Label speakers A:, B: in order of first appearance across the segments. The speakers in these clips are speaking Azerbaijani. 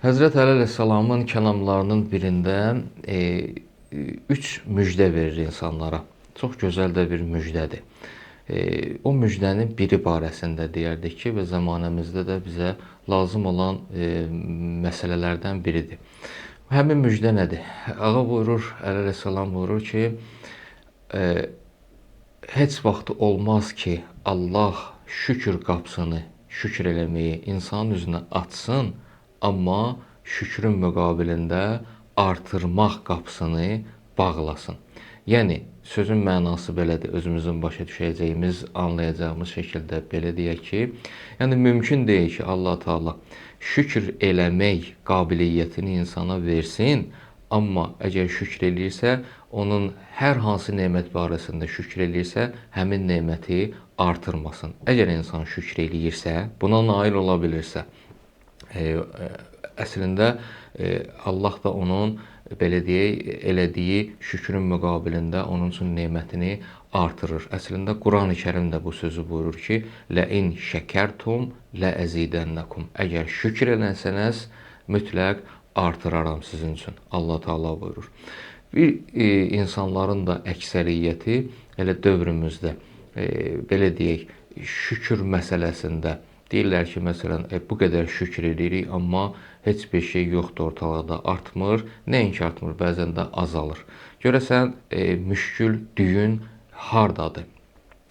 A: Həzrət Əli əleyhissalamın kəlamlarının birində üç müjdə verir insanlara. Çox gözəl də bir müjdədir. O müjdənin biri barəsində deyərdik ki, və zəmanəmizdə də bizə lazım olan məsələlərdən biridir. Həmin müjdə nədir? Ağa buyurur, Əli əleyhissalam buyurur ki, heç vaxt olmaz ki, Allah şükür qapısını, şükür eləməyi insanın üzünə açsın, amma şükrün müqabilində artırmaq qapısını bağlasın. Yəni, sözün mənası belədir, özümüzün başa düşəcəyimiz, anlayacağımız şəkildə belə deyək ki, yəni mümkün deyil ki, Allah Teala şükür eləmək qabiliyyətini insana versin, amma əgər şükür eləyirsə, onun hər hansı nemət barəsində şükür eləyirsə, həmin neməti artırmasın. Əgər insan şükür eləyirsə, buna nail ola bilirsə, əslində Allah da onun belə deyək, elədiyi şükrün müqabilində onun üçün nemətini artırır. Əslində Qurani-Kərimdə bu sözü buyurur ki, "Ləin şəkərtum ləəzidənnakum." Əgər şükür eləsəniz, mütləq artıraram sizin üçün. Allah Teala buyurur. Bir insanların da əksəriyyəti elə dövrümüzdə belə deyək, şükür məsələsində deyirlər ki, məsələn, bu qədər şükür edirik, amma heç bir şey yoxdur ortalıqda, artmır. Nəinki artmır, bəzən də azalır. Görəsən, müşkül, düyün hardadır?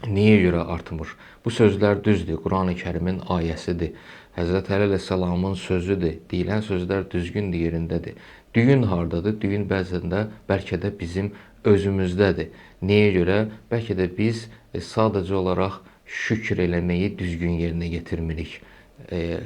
A: Niyə görə artmır? Bu sözlər düzdür, Qurani-Kərimin ayəsidir. Həzrət Əli əleyhissalamın sözüdür. Deyilən sözlər düzgündür, yerindədir. Düyün hardadır? Düyün bəzən də bəlkə də bizim özümüzdədir. Niyə görə? Bəlkə də biz sadəcə olaraq şükür eləməyi düzgün yerinə yetirmirik.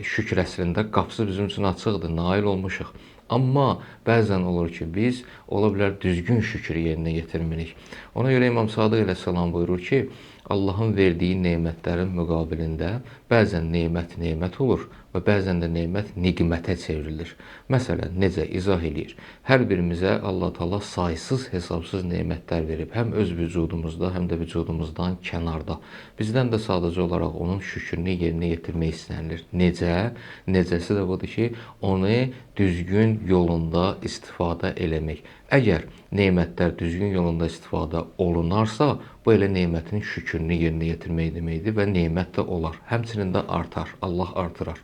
A: Şükür əslində qapısı bizim üçün açıqdır, nail olmuşuq. Amma bəzən olur ki, biz ola bilər düzgün şükür yerinə yetirmirik. Ona görə İmam Sadıq əleyhissalam buyurur ki, Allahın verdiyi nemətlərin müqabilində bəzən nemət olur və bəzən də nemət niqmətə çevrilir. Məsələn, necə izah eləyir? Hər birimizə Allah Teala saysız hesabsız nemətlər verib, həm öz vücudumuzda, həm də vücudumuzdan kənarda. Bizdən də sadəcə olaraq onun şükrünü yerinə yetirmək istənilir. Necə? Necəsi də budur ki, onu düzgün yolunda istifadə eləmək. Əgər nemətlər düzgün yolunda istifadə olunarsa, bu elə nemətin şükrünü yerinə yetirmək deməkdir və nemət də olar. Həmçinin də artar, Allah artırar.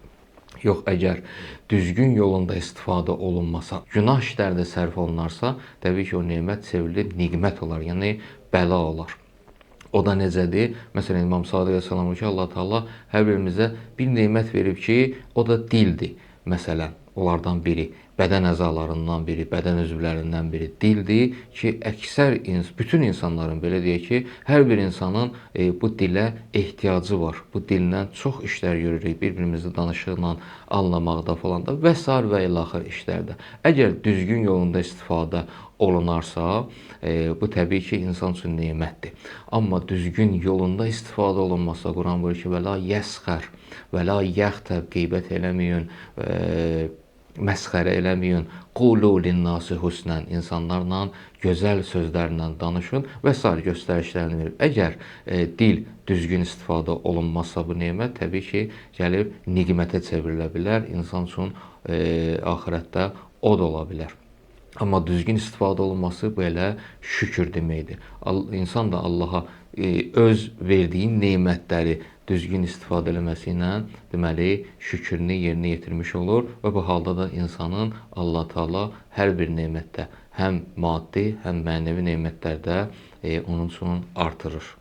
A: Yox, əgər düzgün yolunda istifadə olunmasa, günah işlərdə sərf olunarsa, təbii ki, o nemət çevrilir, niqmət olar, yəni bəla olar. O da necədir? Məsələn, İmam Sadıq əleyhissalam ki, Allah Teala hər birimizə bir nemət verib ki, o da dildir. Məsələn, onlardan biri, bədən əzalarından biri, bədən üzvlərindən biri dildir ki, bütün insanların, belə deyək ki, hər bir insanın bu dilə ehtiyacı var. Bu dillə çox işlər görürük, bir-birimizi danışıqla, anlamaqda falan da və sair və ilaxır işlərdə. Əgər düzgün yolunda istifadə olunarsa, bu təbii ki, insan üçün nemətdir. Amma düzgün yolunda istifadə olunmasa, Quran buyurur ki, və la yəsxər, və la yəxtəb, qeybət eləməyin, məsxərə eləməyin, qulu linnası husnən, insanlarla gözəl sözlərlə danışın və s. göstərişlərini verib. Əgər dil düzgün istifadə olunmazsa bu nemət təbii ki, gəlib niqmətə çevrilə bilər, insan üçün axirətdə od ola bilər. Amma düzgün istifadə olunması bu elə şükür deməkdir. İnsan da Allaha öz verdiyi nemətləri düzgün istifadə eləməsi ilə deməli şükrünü yerinə yetirmiş olur və bu halda da insanın Allah Teala hər bir nemətdə, həm maddi, həm mənəvi nemətlərdə onun üçün artırır.